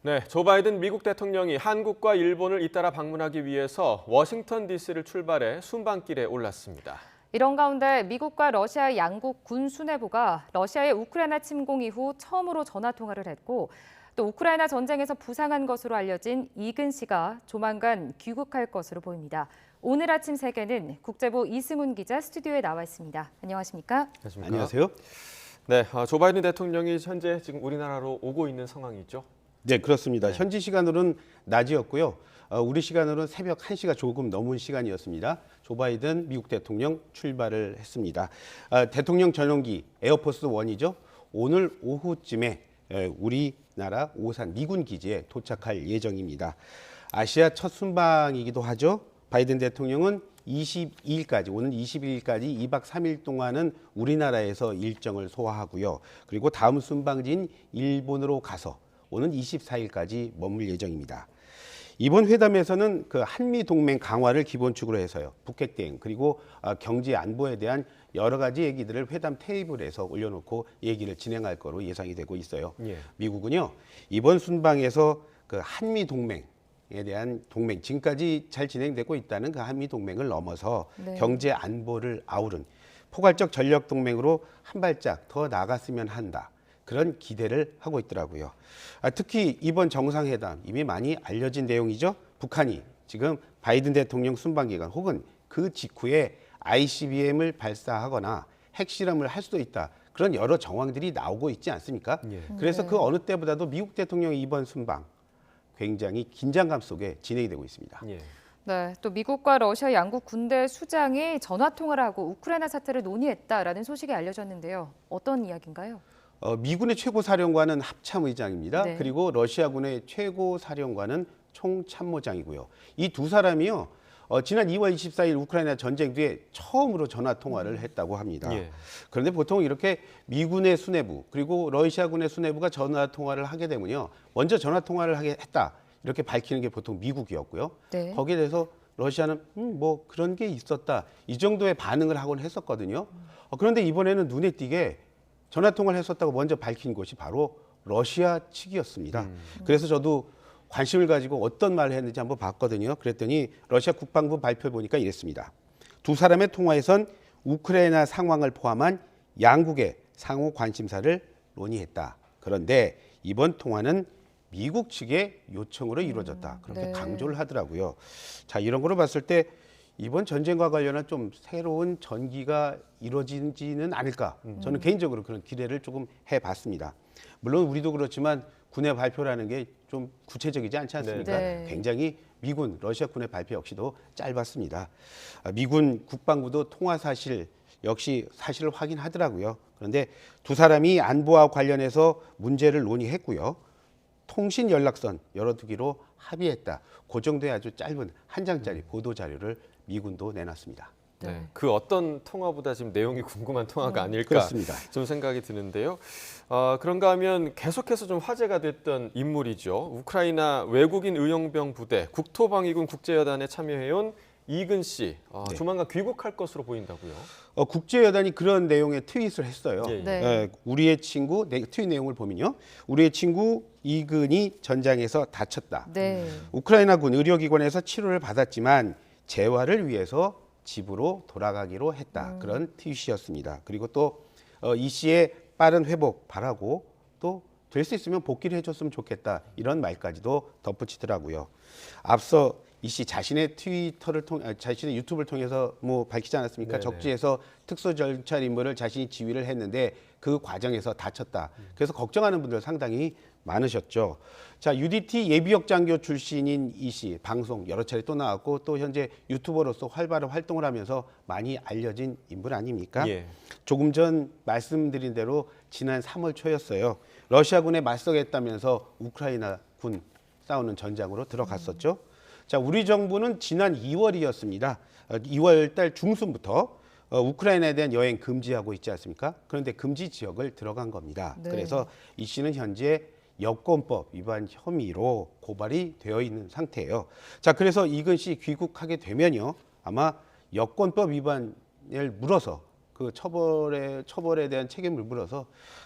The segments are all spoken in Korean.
네, 조 바이든 미국 대통령이 한국과 일본을 잇따라 방문하기 위해서 워싱턴 DC를 출발해 순방길에 올랐습니다. 이런 가운데 미국과 러시아 양국 군 수뇌부가 러시아의 우크라이나 침공 이후 처음으로 전화 통화를 했고 또 우크라이나 전쟁에서 부상한 것으로 알려진 이근 씨가 조만간 귀국할 것으로 보입니다. 오늘 아침 세계는 국제부 이승훈 기자 스튜디오에 나와 있습니다. 안녕하십니까? 안녕하세요. 네, 조 바이든 대통령이 현재 지금 우리나라로 오고 있는 상황이죠. 네, 그렇습니다. 현지 시간으로는 낮이었고요. 우리 시간으로는 새벽 1시가 조금 넘은 시간이었습니다. 조 바이든 미국 대통령 출발을 했습니다. 대통령 전용기 에어포스 1이죠. 오늘 오후쯤에 우리나라 오산 미군 기지에 도착할 예정입니다. 아시아 첫 순방이기도 하죠. 바이든 대통령은 22일까지, 오는 22일까지 2박 3일 동안은 우리나라에서 일정을 소화하고요. 그리고 다음 순방지인 일본으로 가서 오는 24일까지 머물 예정입니다. 이번 회담에서는 그 한미 동맹 강화를 기본축으로 해서요. 북핵 대응 그리고 경제 안보에 대한 여러 가지 얘기들을 회담 테이블에서 올려놓고 얘기를 진행할 거로 예상이 되고 있어요. 예. 미국은요 이번 순방에서 그 한미 동맹에 대한 동맹 지금까지 잘 진행되고 있다는 그 한미 동맹을 넘어서 경제 안보를 아우른 포괄적 전력 동맹으로 한 발짝 더 나갔으면 한다. 그런 기대를 하고 있더라고요. 특히 이번 정상회담 이미 많이 알려진 내용이죠. 북한이 지금 바이든 대통령 순방 기간 혹은 그 직후에 ICBM을 발사하거나 핵실험을 할 수도 있다. 그런 여러 정황들이 나오고 있지 않습니까? 예. 그래서 그 어느 때보다도 미국 대통령의 이번 순방 굉장히 긴장감 속에 진행이 되고 있습니다. 예. 네, 또 미국과 러시아 양국 군대 수장이 전화 통화를 하고 우크라이나 사태를 논의했다라는 소식이 알려졌는데요. 어떤 이야기인가요? 미군의 최고 사령관은 합참의장입니다. 네. 그리고 러시아군의 최고 사령관은 총참모장이고요. 이 두 사람이요. 지난 2월 24일 우크라이나 전쟁 뒤에 처음으로 전화 통화를 했다고 합니다. 예. 그런데 보통 이렇게 미군의 수뇌부 그리고 러시아군의 수뇌부가 전화 통화를 하게 되면요. 먼저 전화 통화를 했다. 이렇게 밝히는 게 보통 미국이었고요. 네. 거기에 대해서 러시아는 뭐 그런 게 있었다. 이 정도의 반응을 하곤 했었거든요. 그런데 이번에는 눈에 띄게 전화 통화를 했었다고 먼저 밝힌 곳이 바로 러시아 측이었습니다. 그래서 저도 관심을 가지고 어떤 말을 했는지 한번 봤거든요. 그랬더니 러시아 국방부 발표 보니까 이랬습니다. 두 사람의 통화에선 우크라이나 상황을 포함한 양국의 상호 관심사를 논의했다. 그런데 이번 통화는 미국 측의 요청으로 이루어졌다. 그렇게 네. 강조를 하더라고요. 자, 이런 거로 봤을 때 이번 전쟁과 관련한 좀 새로운 전기가 이루어지지는 않을까. 저는 개인적으로 그런 기대를 조금 해봤습니다. 물론 우리도 그렇지만 군의 발표라는 게 좀 구체적이지 않지 않습니까? 네. 굉장히 미군, 러시아 군의 발표 역시도 짧았습니다. 미군 국방부도 통화 사실 역시 사실을 확인하더라고요. 그런데 두 사람이 안보와 관련해서 문제를 논의했고요. 통신 연락선 열어두기로 합의했다. 그 정도의 아주 짧은 한 장짜리 보도 자료를 미군도 내놨습니다. 네, 그 어떤 통화보다 지금 내용이 궁금한 통화가 아닐까 그렇습니다. 좀 생각이 드는데요. 그런가 하면 계속해서 좀 화제가 됐던 인물이죠. 우크라이나 외국인 의용병 부대 국토방위군 국제여단에 참여해온 이근 씨, 네. 조만간 귀국할 것으로 보인다고요. 국제여단이 그런 내용의 트윗을 했어요. 예, 예. 네. 우리의 친구, 트윗 내용을 보면요. 우리의 친구 이근이 전장에서 다쳤다. 네. 우크라이나군 의료기관에서 치료를 받았지만 재활을 위해서 집으로 돌아가기로 했다. 그런 트윗이었습니다. 그리고 또 이 씨의 빠른 회복 바라고 또 될 수 있으면 복귀를 해줬으면 좋겠다. 이런 말까지도 덧붙이더라고요. 앞서 이 씨 자신의 자신의 유튜브를 통해서 뭐 밝히지 않았습니까? 네네. 적지에서 특수 절차 임무를 자신이 지휘를 했는데 그 과정에서 다쳤다. 그래서 걱정하는 분들 상당히 많으셨죠. 자, UDT 예비역 장교 출신인 이 씨 방송 여러 차례 또 나왔고 또 현재 유튜버로서 활발한 활동을 하면서 많이 알려진 인물 아닙니까? 예. 조금 전 말씀드린 대로 지난 3월 초였어요. 러시아군에 맞서겠다면서 우크라이나 군 싸우는 전장으로 들어갔었죠. 자, 우리 정부는 지난 2월이었습니다. 2월 달 중순부터 우크라이나에 대한 여행 금지하고 있지 않습니까? 그런데 금지 지역을 들어간 겁니다. 네. 그래서 이 씨는 현재 여권법 위반 혐의로 고발이 되어 있는 상태예요. 자, 그래서 이근 씨 귀국하게 되면요. 아마 여권법 위반을 물어서 그 처벌에 대한 책임을 물어서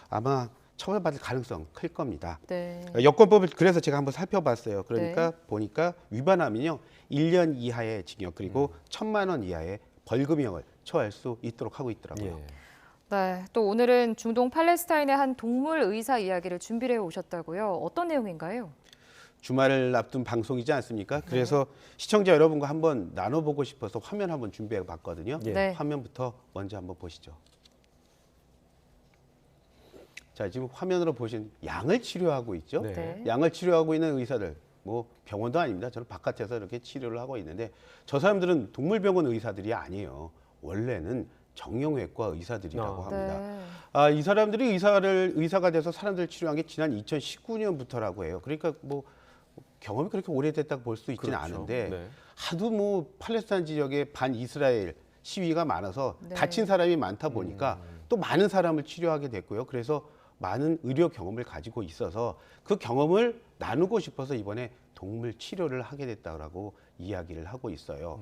아마 처벌받을 가능성 클 겁니다. 네. 여권법을 그래서 제가 한번 살펴봤어요. 그러니까 보니까 위반하면요 1년 이하의 징역 그리고 1,000만 원 이하의 벌금형을 처할 수 있도록 하고 있더라고요. 예. 네. 또 오늘은 중동 팔레스타인의 한 동물 의사 이야기를 준비를 해 오셨다고요. 어떤 내용인가요? 주말을 앞둔 방송이지 않습니까? 그래서 시청자 여러분과 한번 나눠보고 싶어서 화면 한번 준비해 봤거든요. 예. 네. 화면부터 먼저 한번 보시죠. 자, 지금 화면으로 보신 양을 치료하고 있죠. 네. 네. 양을 치료하고 있는 의사들, 뭐 병원도 아닙니다. 저는 바깥에서 이렇게 치료를 하고 있는데 저 사람들은 동물병원 의사들이 아니에요. 원래는 정형외과 의사들이라고 합니다. 네. 이 사람들이 의사가 돼서 사람들 치료한 게 지난 2019년부터라고 해요. 그러니까 뭐 경험이 그렇게 오래됐다고 볼 수 있지는 그렇죠. 않은데 네. 하도 뭐 팔레스타인 지역에 반 이스라엘 시위가 많아서 네. 다친 사람이 많다 보니까 또 많은 사람을 치료하게 됐고요. 그래서 많은 의료 경험을 가지고 있어서 그 경험을 나누고 싶어서 이번에 동물 치료를 하게 됐다고 이야기를 하고 있어요.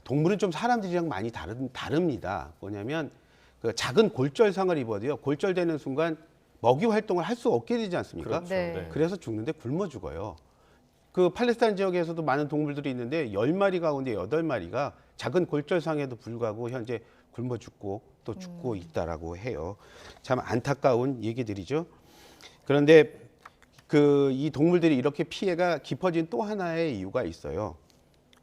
동물은 좀 사람들이랑 많이 다릅니다. 뭐냐면 그 작은 골절상을 입어도요. 골절되는 순간 먹이 활동을 할 수 없게 되지 않습니까? 그렇죠. 네. 네. 그래서 죽는데 굶어 죽어요. 그 팔레스타인 지역에서도 많은 동물들이 있는데 10마리 가운데 8마리가 작은 골절상에도 불구하고 현재 굶어 죽고 또 죽고 있다라고 해요. 참 안타까운 얘기들이죠. 그런데 이 동물들이 이렇게 피해가 깊어진 또 하나의 이유가 있어요.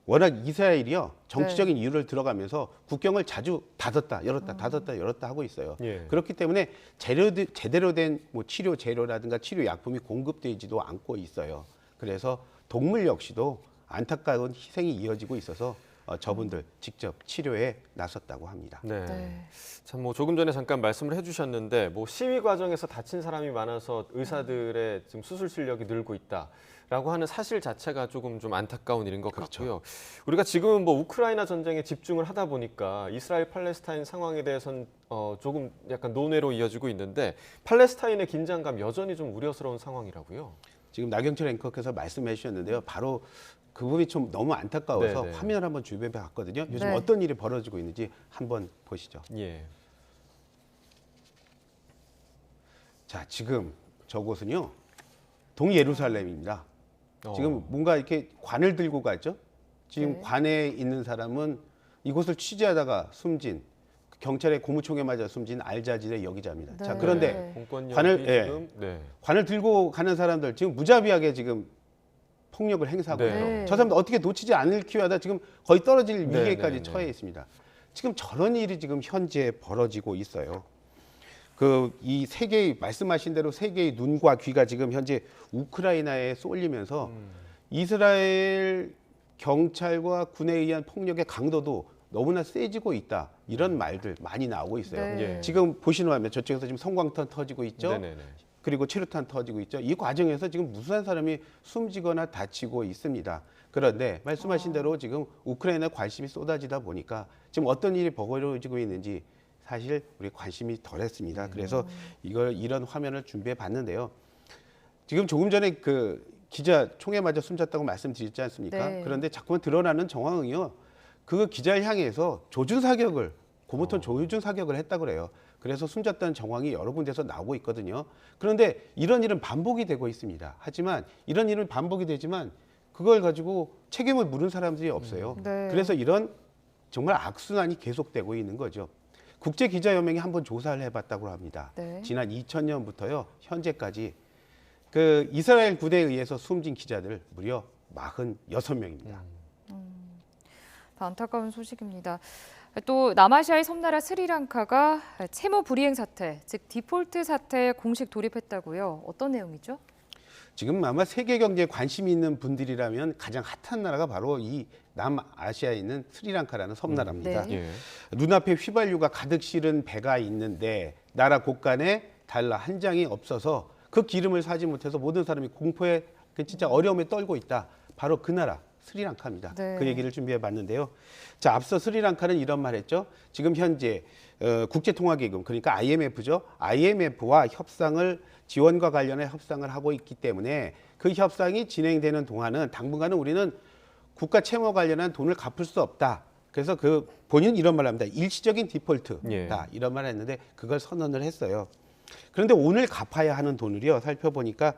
워낙 이스라엘이요 정치적인 이유를 들어가면서 국경을 자주 닫았다 열었다 닫았다 열었다 하고 있어요. 예. 그렇기 때문에 제대로 된 뭐 치료 재료라든가 치료 약품이 공급되지도 않고 있어요. 그래서 동물 역시도 안타까운 희생이 이어지고 있어서 저분들 직접 치료에 나섰다고 합니다. 네. 네. 참 뭐 조금 전에 잠깐 말씀을 해주셨는데 뭐 시위 과정에서 다친 사람이 많아서 의사들의 지금 수술 실력이 늘고 있다라고 하는 사실 자체가 조금 좀 안타까운 일인 것 같고요. 우리가 지금 뭐 우크라이나 전쟁에 집중을 하다 보니까 이스라엘 팔레스타인 상황에 대해서는 조금 약간 논외로 이어지고 있는데 팔레스타인의 긴장감 여전히 좀 우려스러운 상황이라고요. 지금 나경철 앵커께서 말씀해 주셨는데요. 바로 그 부분이 좀 너무 안타까워서 네네. 화면을 한번 주변에 봤거든요. 요즘 네. 어떤 일이 벌어지고 있는지 한번 보시죠. 예. 자, 지금 저곳은요. 동예루살렘입니다. 지금 뭔가 이렇게 관을 들고 가죠. 지금 네. 관에 있는 사람은 이곳을 취재하다가 숨진 경찰의 고무총에 맞아 숨진 알자질의 여기자입니다. 자, 네. 그런데 공권력이 관을- 지금 네. 관을 들고 가는 사람들 지금 무자비하게 지금 폭력을 행사하고 네. 있어요. 네. 저 사람들 어떻게 놓치지 않을기 위하다 지금 거의 떨어질 네, 위기에까지 네, 네. 처해 있습니다. 지금 저런 일이 지금 현재 벌어지고 있어요. 이 세계의 말씀하신 대로 세계의 눈과 귀가 지금 현재 우크라이나에 쏠리면서 이스라엘 경찰과 군에 의한 폭력의 강도도 너무나 세지고 있다. 이런 말들 많이 나오고 있어요. 네. 예. 지금 보시는 화면 저쪽에서 지금 성광탄 터지고 있죠. 네네네. 그리고 체류탄 터지고 있죠. 이 과정에서 지금 무수한 사람이 숨지거나 다치고 있습니다. 그런데 말씀하신 대로 지금 우크라이나에 관심이 쏟아지다 보니까 지금 어떤 일이 벌어지고 있는지 사실 우리 관심이 덜했습니다. 그래서 이런 화면을 준비해 봤는데요. 지금 조금 전에 그 기자 총에 맞아 숨졌다고 말씀드렸지 않습니까? 네. 그런데 자꾸만 드러나는 정황은요. 그 기자를 향해서 조준 사격을 고무통 조준 사격을 했다 그래요. 그래서 숨졌다는 정황이 여러 군데서 나오고 있거든요. 그런데 이런 일은 반복이 되고 있습니다. 하지만 이런 일은 반복이 되지만 그걸 가지고 책임을 물은 사람들이 없어요. 네. 그래서 이런 정말 악순환이 계속되고 있는 거죠. 국제기자연맹이 한번 조사를 해봤다고 합니다. 네. 지난 2000년부터요 현재까지 그 이스라엘 군대에 의해서 숨진 기자들 무려 46명입니다. 안타까운 소식입니다. 또 남아시아의 섬나라 스리랑카가 채무 불이행 사태, 즉 디폴트 사태에 공식 돌입했다고요. 어떤 내용이죠? 지금 아마 세계 경제에 관심이 있는 분들이라면 가장 핫한 나라가 바로 이 남아시아에 있는 스리랑카라는 섬나라입니다. 네. 예. 눈앞에 휘발유가 가득 실은 배가 있는데 나라 곳간에 달러 한 장이 없어서 그 기름을 사지 못해서 모든 사람이 공포에 진짜 어려움에 떨고 있다. 바로 그 나라 스리랑카입니다. 네. 그 얘기를 준비해 봤는데요. 자, 앞서 스리랑카는 이런 말 했죠. 지금 현재 국제통화기금 그러니까 IMF죠. IMF와 지원과 관련해 협상을 하고 있기 때문에 그 협상이 진행되는 동안은 당분간은 우리는 국가 채무 관련한 돈을 갚을 수 없다. 그래서 본인은 이런 말을 합니다. 일시적인 디폴트다. 예. 이런 말을 했는데 그걸 선언을 했어요. 그런데 오늘 갚아야 하는 돈을요 살펴보니까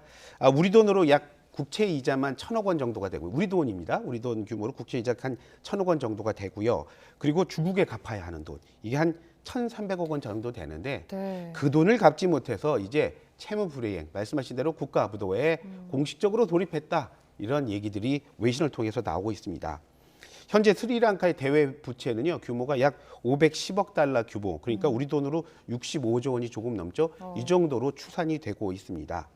우리 돈으로 약 국채 이자만 1,000억 원 정도가 되고요. 우리 돈입니다. 우리 돈 규모로 국채 이자 한 1,000억 원 정도가 되고요. 그리고 중국에 갚아야 하는 돈 이게 한 1,300억 원 정도 되는데 네. 그 돈을 갚지 못해서 이제 채무 불이행 말씀하신 대로 국가 부도에 공식적으로 돌입했다. 이런 얘기들이 외신을 통해서 나오고 있습니다. 현재 스리랑카의 대외 부채는요 규모가 약 510억 달러 규모, 그러니까 우리 돈으로 65조 원이 조금 넘죠. 이 정도로 추산이 되고 있습니다.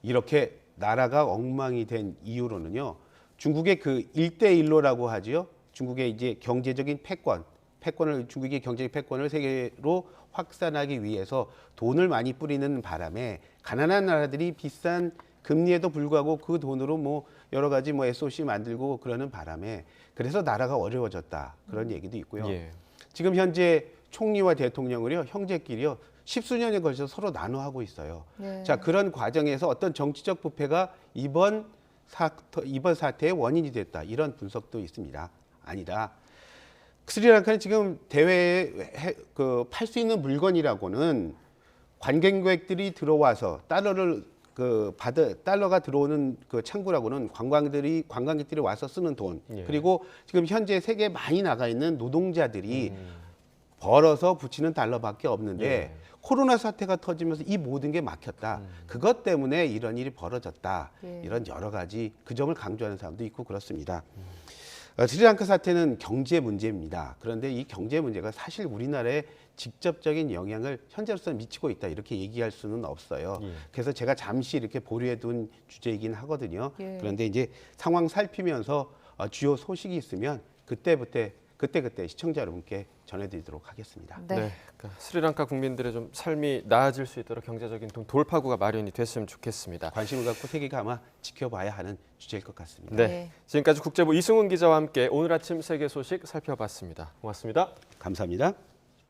이렇게 나라가 엉망이 된 이유로는요 중국의 그 1대1로라고 하지요. 중국의 이제 경제적인 패권을 중국의 경제적 패권을 세계로 확산하기 위해서 돈을 많이 뿌리는 바람에 가난한 나라들이 비싼 금리에도 불구하고 그 돈으로 뭐 여러 가지 뭐 SOC 만들고 그러는 바람에 그래서 나라가 어려워졌다. 그런 얘기도 있고요. 예. 지금 현재 총리와 대통령을요 형제끼리요 10수년에 걸쳐서 서로 나눠하고 있어요. 네. 자, 그런 과정에서 어떤 정치적 부패가 이번 사태의 원인이 됐다. 이런 분석도 있습니다. 아니다. 스리랑카는 지금 대회에 팔 수 있는 물건이라고는 관광객들이 들어와서 달러가 들어오는 그 창구라고는 관광객들이 와서 쓰는 돈. 예. 그리고 지금 현재 세계에 많이 나가 있는 노동자들이 벌어서 붙이는 달러밖에 없는데 예. 코로나 사태가 터지면서 이 모든 게 막혔다. 그것 때문에 이런 일이 벌어졌다. 예. 이런 여러 가지 그 점을 강조하는 사람도 있고 그렇습니다. 스리랑카 사태는 경제 문제입니다. 그런데 이 경제 문제가 사실 우리나라에 직접적인 영향을 현재로서는 미치고 있다. 이렇게 얘기할 수는 없어요. 예. 그래서 제가 잠시 이렇게 보류해 둔 주제이긴 하거든요. 예. 그런데 이제 상황 살피면서 주요 소식이 있으면 그때 시청자 여러분께 전해드리도록 하겠습니다. 네. 그러니까 스리랑카 국민들의 좀 삶이 나아질 수 있도록 경제적인 돌파구가 마련이 됐으면 좋겠습니다. 관심을 갖고 세계가 아마 지켜봐야 하는 주제일 것 같습니다. 네. 네. 지금까지 국제부 이승훈 기자와 함께 오늘 아침 세계 소식 살펴봤습니다. 고맙습니다. 감사합니다.